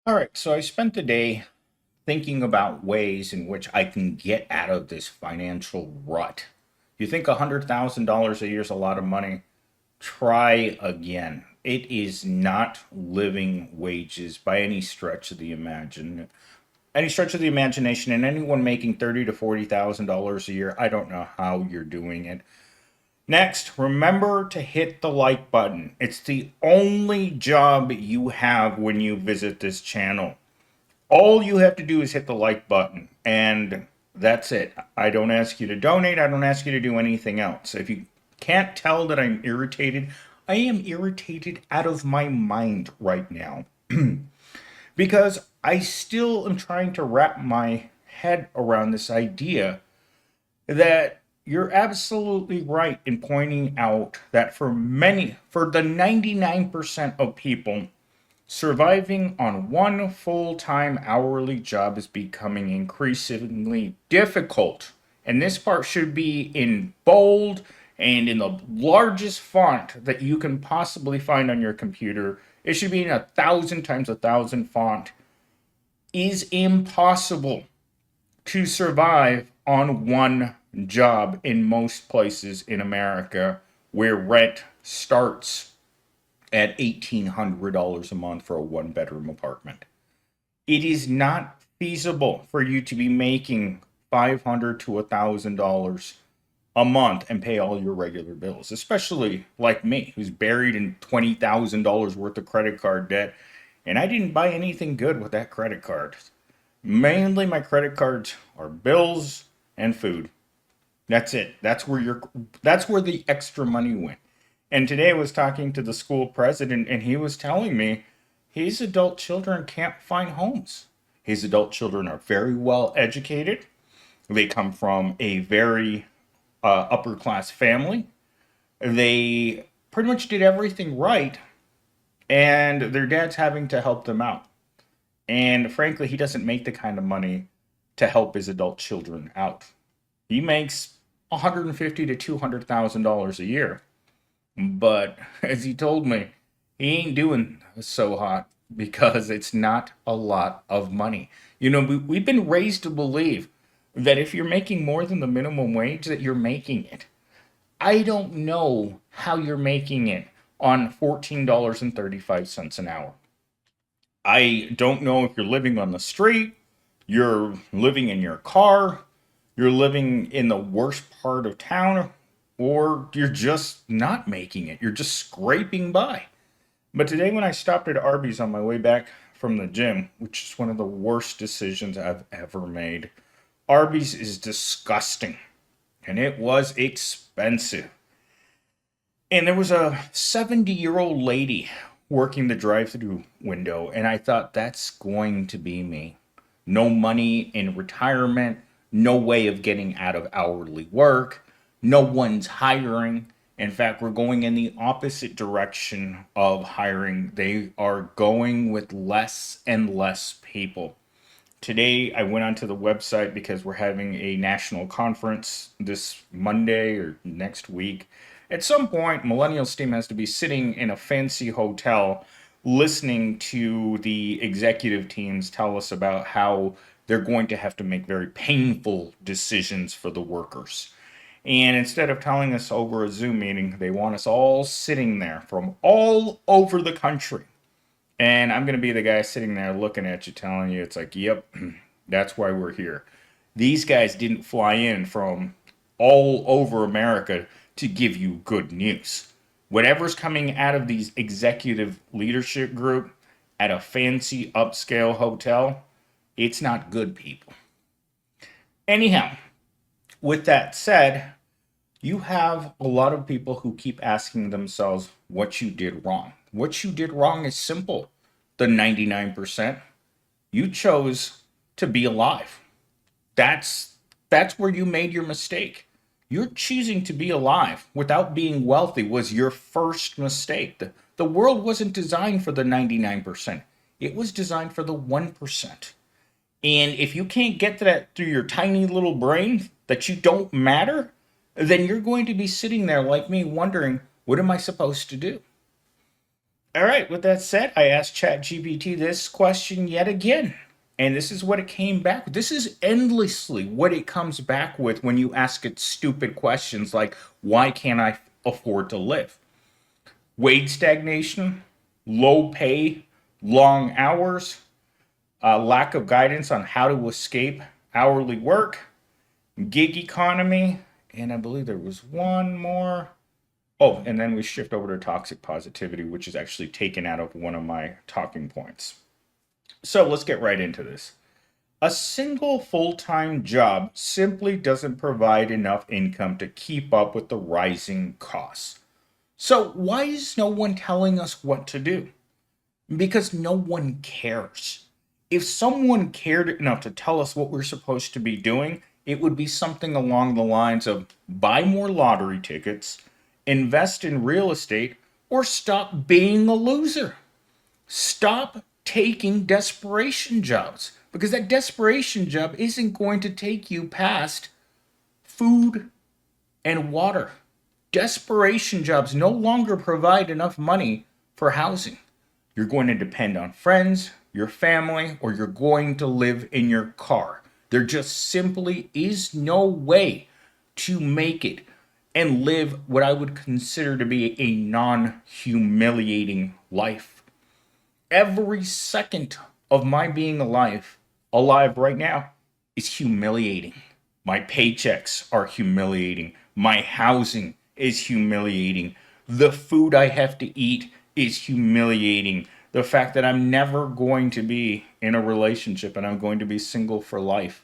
All right, so I spent the day thinking about ways in which I can get out of this financial rut. You think $100,000 a year is a lot of money? Try again. It is not living wages by any stretch of the imagination, and anyone making $30,000 to $40,000 a year, I don't know how you're doing it. Next, remember to hit the like button. It's the only job you have when you visit this channel. All you have to do is hit the like button, and that's it. I don't ask you to donate. I don't ask you to do anything else. If you can't tell that I'm irritated, I am irritated out of my mind right now because I still am trying to wrap my head around this idea that you're absolutely right in pointing out that for the 99% of people, surviving on one full time hourly job is becoming increasingly difficult. And this part should be in bold and in the largest font that you can possibly find on your computer. It should be in 1,000 times 1,000 font. Is impossible to survive on one job in most places in America where rent starts at $1,800 a month for a one bedroom apartment. It is not feasible for you to be making $500 to $1,000 a month and pay all your regular bills, especially like me, who's buried in $20,000 worth of credit card debt. And I didn't buy anything good with that credit card. Mainly my credit cards are bills and food. That's it. That's where the extra money went. And today I was talking to the school president, and he was telling me his adult children can't find homes. His adult children are very well educated. They come from a very upper class family. They pretty much did everything right, and their dad's having to help them out. And frankly, he doesn't make the kind of money to help his adult children out. He makes $150,000 to $200,000 a year. But as he told me, he ain't doing so hot because it's not a lot of money. We've been raised to believe that if you're making more than the minimum wage, that you're making it. I don't know how you're making it on $14.35 an hour. I don't know if you're living on the street, you're living in your car, you're living in the worst part of town, or you're just not making it. You're just scraping by. But today, when I stopped at Arby's on my way back from the gym, which is one of the worst decisions I've ever made, Arby's is disgusting. And it was expensive. And there was a 70-year-old lady working the drive through window, and I thought, that's going to be me. No money in retirement, no way of getting out of hourly work, no one's hiring. In fact, we're going in the opposite direction of hiring. They are going with less and less people. Today, I went onto the website because we're having a national conference this Monday or next week. At some point, Millennials team has to be sitting in a fancy hotel listening to the executive teams tell us about how they're going to have to make very painful decisions for the workers. And instead of telling us over a Zoom meeting, they want us all sitting there from all over the country. And I'm going to be the guy sitting there looking at you, telling you, it's like, yep, that's why we're here. These guys didn't fly in from all over America to give you good news. Whatever's coming out of these executive leadership group at a fancy upscale hotel, it's not good, people. Anyhow, with that said, you have a lot of people who keep asking themselves what you did wrong. What you did wrong is simple. The 99%, you chose to be alive. That's where you made your mistake. You're choosing to be alive without being wealthy was your first mistake. The world wasn't designed for the 99%. It was designed for the 1%. And if you can't get to that through your tiny little brain that you don't matter, then you're going to be sitting there like me wondering, what am I supposed to do? All right, with that said, I asked ChatGPT this question yet again. And this is what it came back with. This is endlessly what it comes back with when you ask it stupid questions like, why can't I afford to live? Wage stagnation, low pay, long hours, lack of guidance on how to escape hourly work, gig economy, and I believe there was one more. Oh, and then we shift over to toxic positivity, which is actually taken out of one of my talking points. So let's get right into this. A single full time job simply doesn't provide enough income to keep up with the rising costs. So, why is no one telling us what to do? Because no one cares. If someone cared enough to tell us what we're supposed to be doing, it would be something along the lines of buy more lottery tickets, invest in real estate, or stop being a loser. Stop taking desperation jobs because that desperation job isn't going to take you past food and water. Desperation jobs no longer provide enough money for housing. You're going to depend on friends, your family, or you're going to live in your car. There just simply is no way to make it and live what I would consider to be a non humiliating life. Every second of my being alive right now, is humiliating. My paychecks are humiliating. My housing is humiliating. The food I have to eat is humiliating. The fact that I'm never going to be in a relationship and I'm going to be single for life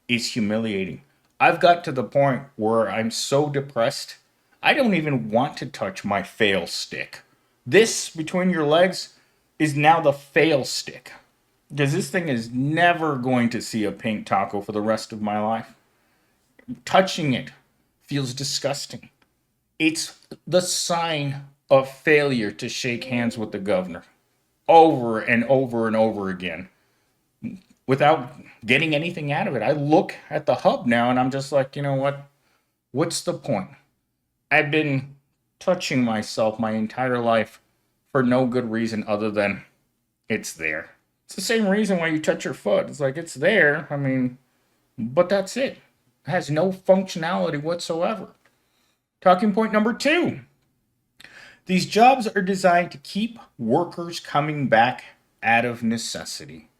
is humiliating. I've got to the point where I'm so depressed, I don't even want to touch my fail stick. This between your legs is now the fail stick. Because this thing is never going to see a pink taco for the rest of my life. Touching it feels disgusting. It's the sign of failure to shake hands with the governor over and over and over again without getting anything out of it. I look at the hub now and I'm just like, you know what? What's the point? I've been touching myself my entire life for no good reason other than it's there. It's the same reason why you touch your foot. It's like it's there. I mean, but that's it. It has no functionality whatsoever. Talking point number two. These jobs are designed to keep workers coming back out of necessity.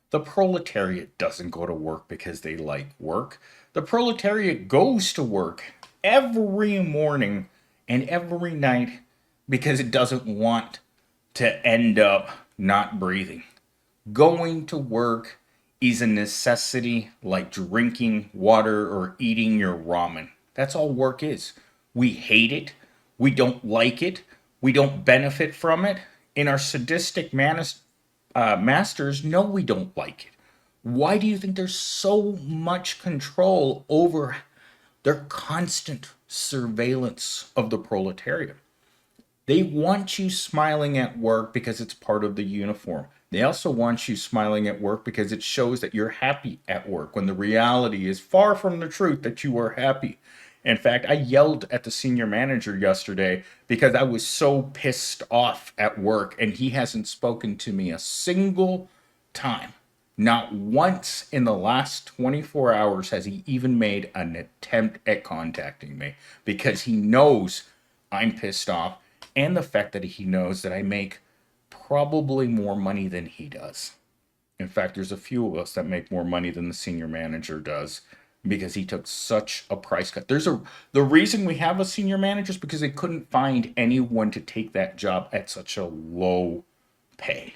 The proletariat doesn't go to work because they like work. The proletariat goes to work every morning and every night because it doesn't want to end up not breathing. Going to work is a necessity like drinking water or eating your ramen. That's all work is. We hate it. We don't like it. We don't benefit from it. In our sadistic masters, no, we don't like it. Why do you think there's so much control over their constant surveillance of the proletariat? They want you smiling at work because it's part of the uniform. They also want you smiling at work because it shows that you're happy at work when the reality is far from the truth that you are happy. In fact, I yelled at the senior manager yesterday because I was so pissed off at work and he hasn't spoken to me a single time. Not once in the last 24 hours has he even made an attempt at contacting me because he knows I'm pissed off and the fact that he knows that I make probably more money than he does. In fact, there's a few of us that make more money than the senior manager does because he took such a price cut. The reason we have a senior manager is because they couldn't find anyone to take that job at such a low pay.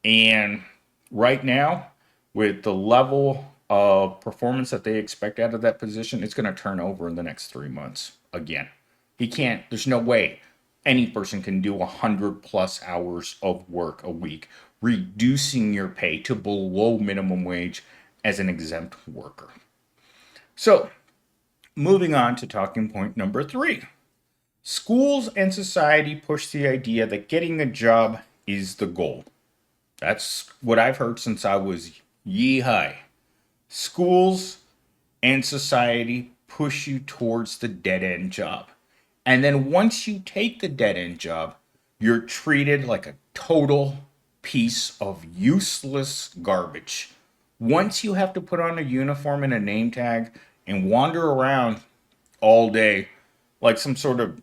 And right now, with the level of performance that they expect out of that position, it's going to turn over in the next 3 months again. He can't, there's no way any person can do 100 plus hours of work a week, reducing your pay to below minimum wage as an exempt worker. So, moving on to talking point number three. Schools and society push the idea that getting a job is the goal. That's what I've heard since I was yee high. Schools and society push you towards the dead end job. And then once you take the dead end job, You're treated like a total piece of useless garbage. Once you have to put on a uniform and a name tag and wander around all day like some sort of,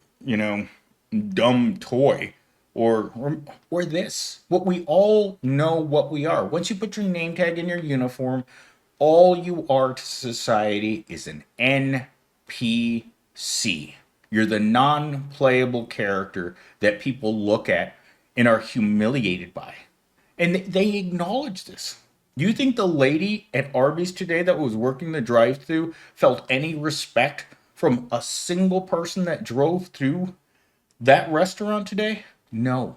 dumb toy or this, what we all know what we are. Once you put your name tag in your uniform, all you are to society is an NPC. You're the non playable character that people look at and are humiliated by. And they acknowledge this. Do you think the lady at Arby's today that was working the drive through felt any respect from a single person that drove through that restaurant today? No.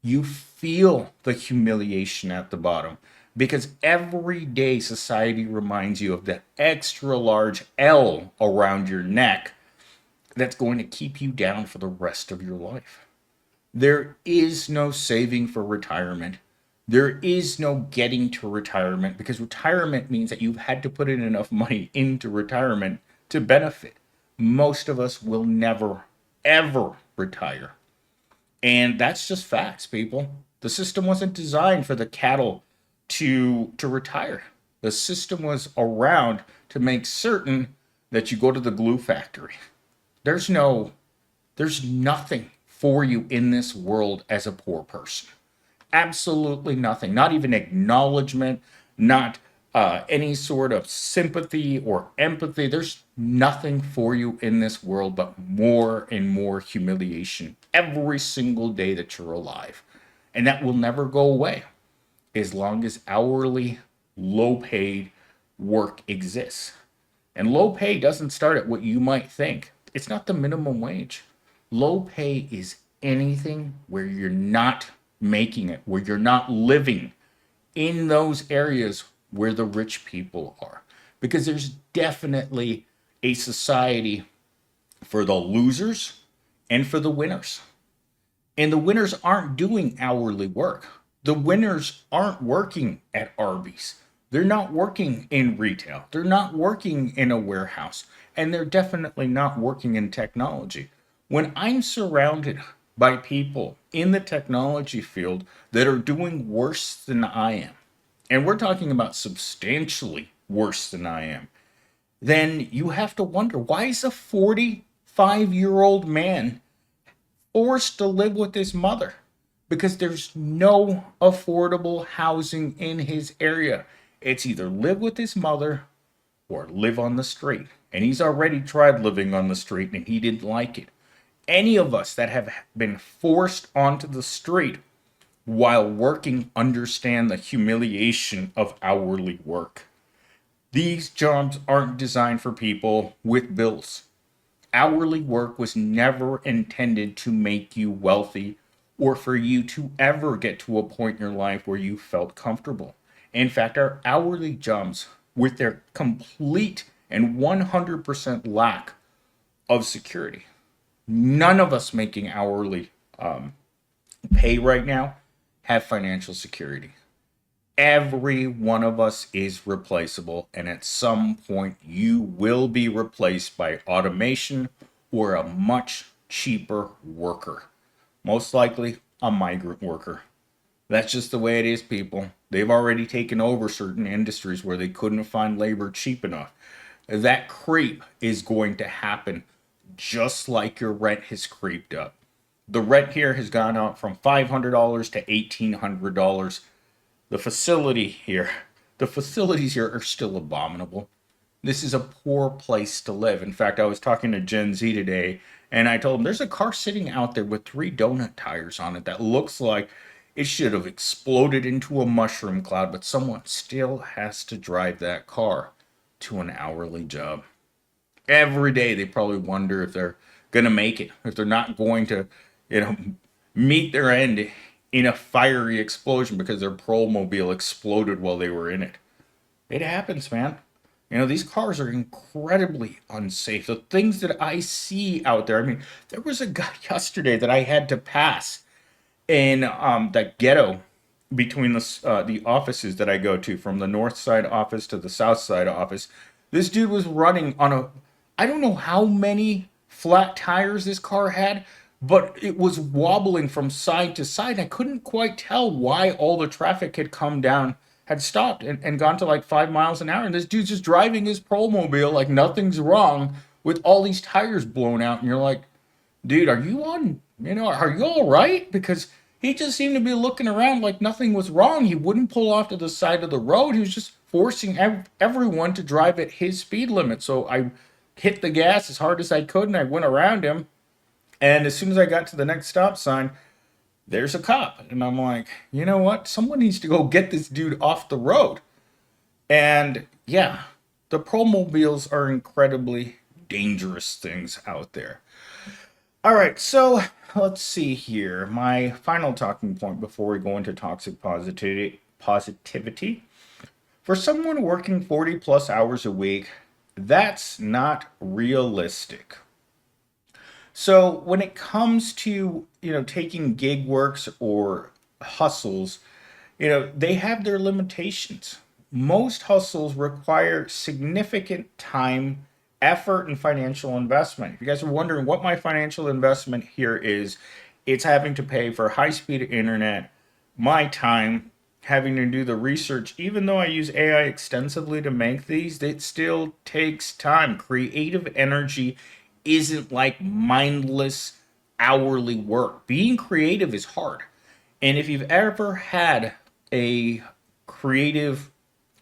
You feel the humiliation at the bottom because every day society reminds you of that extra large L around your neck that's going to keep you down for the rest of your life. There is no saving for retirement. There is no getting to retirement because retirement means that you've had to put in enough money into retirement to benefit. Most of us will never, ever retire. And that's just facts, people. The system wasn't designed for the cattle to retire. The system was around to make certain that you go to the glue factory. There's no there's nothing for you in this world as a poor person. Absolutely nothing. Not even acknowledgement, not any sort of sympathy or empathy. There's nothing for you in this world but more and more humiliation every single day that you're alive. And that will never go away as long as hourly, low paid work exists. And low pay doesn't start at what you might think. It's not the minimum wage. Low pay is anything where you're not making it, where you're not living in those areas where the rich people are. Because there's definitely a society for the losers and for the winners. And the winners aren't doing hourly work. The winners aren't working at Arby's. They're not working in retail. They're not working in a warehouse. And they're definitely not working in technology. When I'm surrounded by people in the technology field that are doing worse than I am, and we're talking about substantially worse than I am, then you have to wonder, why is a 45-year-old man forced to live with his mother? Because there's no affordable housing in his area. It's either live with his mother or live on the street. And he's already tried living on the street and he didn't like it. Any of us that have been forced onto the street while working understand the humiliation of hourly work. These jobs aren't designed for people with bills. Hourly work was never intended to make you wealthy or for you to ever get to a point in your life where you felt comfortable. In fact, our hourly jobs, with their complete and 100% lack of security, none of us making hourly pay right now have financial security. Every one of us is replaceable, and at some point, you will be replaced by automation or a much cheaper worker. Most likely, a migrant worker. That's just the way it is, people. They've already taken over certain industries where they couldn't find labor cheap enough. That creep is going to happen just like your rent has creeped up. The rent here has gone up from $500 to $1,800. The facilities here are still abominable. This is a poor place to live. In fact, I was talking to Gen Z today, and I told them there's a car sitting out there with 3 donut tires on it that looks like it should have exploded into a mushroom cloud, but someone still has to drive that car to an hourly job. Every day they probably wonder if they're going to make it, if they're not going to, you know, meet their end in a fiery explosion because their Promobile exploded while they were in it. It happens, man. These cars are incredibly unsafe. The things that I see out there. I mean, there was a guy yesterday that I had to pass in that ghetto between the offices that I go to, from the north side office to the south side office. This dude was running on I don't know how many flat tires this car had, but it was wobbling from side to side. I couldn't quite tell why all the traffic had come down, had stopped and gone to like 5 miles an hour. And this dude's just driving his Promobile like nothing's wrong with all these tires blown out. And you're like, dude, are you on, are you all right? Because he just seemed to be looking around like nothing was wrong. He wouldn't pull off to the side of the road. He was just forcing everyone to drive at his speed limit. So I hit the gas as hard as I could and I went around him. And as soon as I got to the next stop sign, there's a cop. And I'm like, you know what? Someone needs to go get this dude off the road. And yeah, the Promobiles are incredibly dangerous things out there. All right, so let's see here. My final talking point before we go into toxic positivity. For someone working 40 plus hours a week, that's not realistic. So when it comes to, taking gig works or hustles, they have their limitations. Most hustles require significant time, effort, and financial investment. If you guys are wondering what my financial investment here is, it's having to pay for high speed internet, my time, having to do the research. Even though I use AI extensively to make these, it still takes time. Creative energy isn't like mindless hourly work. Being creative is hard. And if you've ever had a creative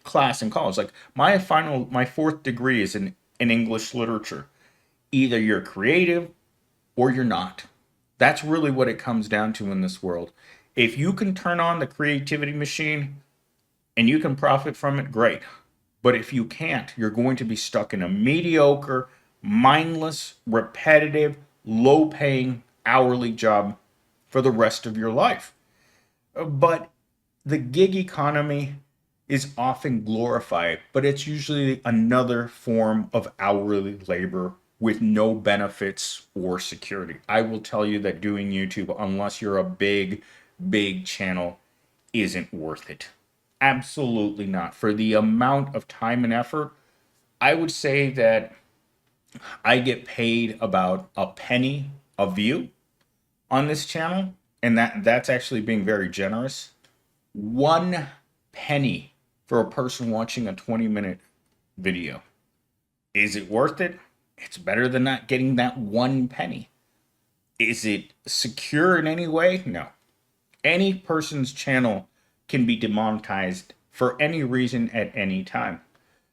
class in college, like my fourth degree is in English literature. Either you're creative or you're not. That's really what it comes down to in this world. If you can turn on the creativity machine and you can profit from it, great. But if you can't, you're going to be stuck in a mediocre, mindless, repetitive, low paying hourly job for the rest of your life. But the gig economy is often glorified, but it's usually another form of hourly labor with no benefits or security. I will tell you that doing YouTube, unless you're a big channel, isn't worth it. Absolutely not. For the amount of time and effort, I would say that I get paid about a penny a view on this channel, and that's actually being very generous. 1 penny for a person watching a 20-minute video. Is it worth it? It's better than not getting that 1 penny. Is it secure in any way? No. Any person's channel can be demonetized for any reason at any time.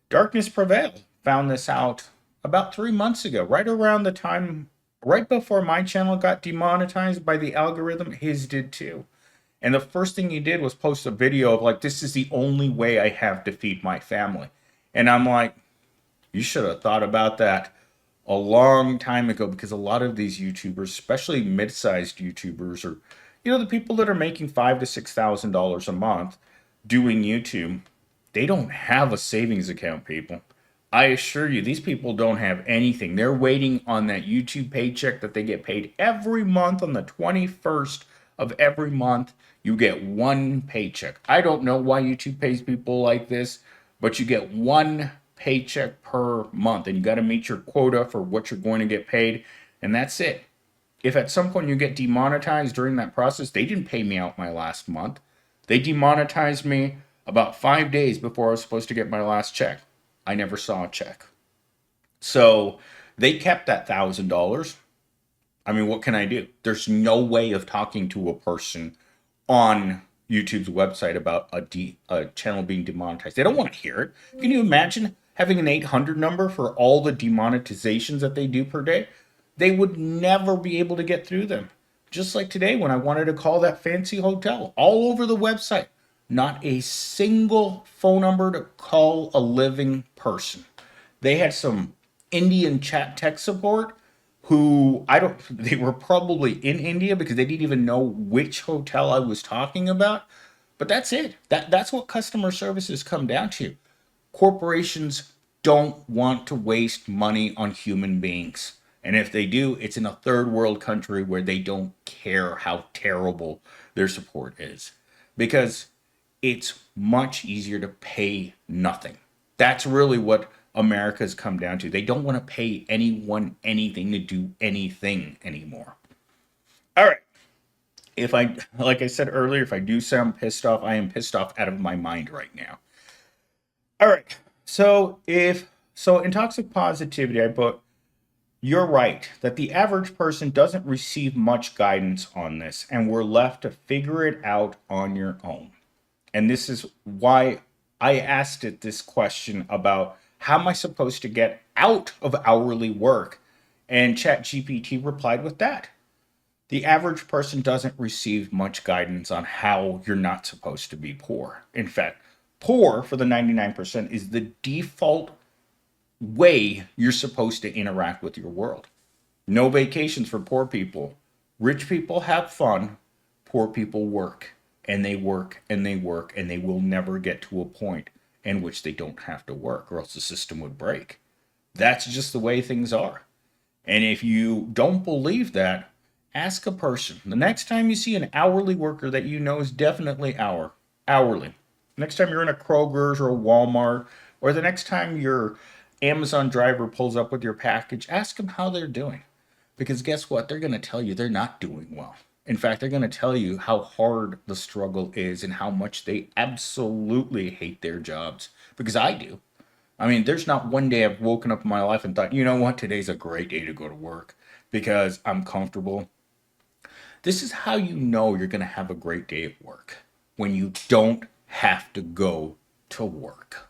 Darkness Prevail found this out about 3 months ago, right around the time, right before my channel got demonetized by the algorithm. His did too. And the first thing he did was post a video of like, this is the only way I have to feed my family. And I'm like, you should have thought about that a long time ago, because a lot of these YouTubers, especially mid-sized YouTubers, or the people that are making $5,000 to $6,000 a month doing YouTube, they don't have a savings account, people. I assure you, these people don't have anything. They're waiting on that YouTube paycheck that they get paid every month on the 21st of every month. You get one paycheck. I don't know why YouTube pays people like this, but you get one paycheck per month, and you got to meet your quota for what you're going to get paid, and that's it. If at some point you get demonetized during that process, they didn't pay me out my last month. They demonetized me about 5 days before I was supposed to get my last check. I never saw a check. So they kept that $1,000. I mean, what can I do? There's no way of talking to a person on YouTube's website about a channel being demonetized. They don't want to hear it. Can you imagine having an 800 number for all the demonetizations that they do per day? They would never be able to get through them. Just like today when I wanted to call that fancy hotel, all over the website, not a single phone number to call a living person. They had some Indian chat tech support who they were probably in India because they didn't even know which hotel I was talking about. But that's it. That's what customer services come down to. Corporations don't want to waste money on human beings. And if they do, it's in a third world country where they don't care how terrible their support is. Because it's much easier to pay nothing. That's really what America's come down to. They don't want to pay anyone anything to do anything anymore. All right. If I, like I said earlier, if I do sound pissed off, I am pissed off out of my mind right now. All right. So in toxic positivity, I put you're right that the average person doesn't receive much guidance on this, and we're left to figure it out on your own. And this is why I asked it this question about how am I supposed to get out of hourly work? And ChatGPT replied with that. The average person doesn't receive much guidance on how you're not supposed to be poor. In fact, poor for the 99% is the default way you're supposed to interact with your world. No vacations for poor people. Rich people have fun, poor people work. And they work and they work and they will never get to a point in which they don't have to work or else the system would break. That's just the way things are. And if you don't believe that, ask a person. The next time you see an hourly worker that you know is definitely hourly. Next time you're in a Kroger's or a Walmart, or the next time your Amazon driver pulls up with your package, ask them how they're doing. Because guess what? They're going to tell you they're not doing well. In fact, they're going to tell you how hard the struggle is and how much they absolutely hate their jobs. Because I do. I mean, there's not one day I've woken up in my life and thought, you know what, today's a great day to go to work because I'm comfortable. This is how you know you're going to have a great day at work when you don't have to go to work.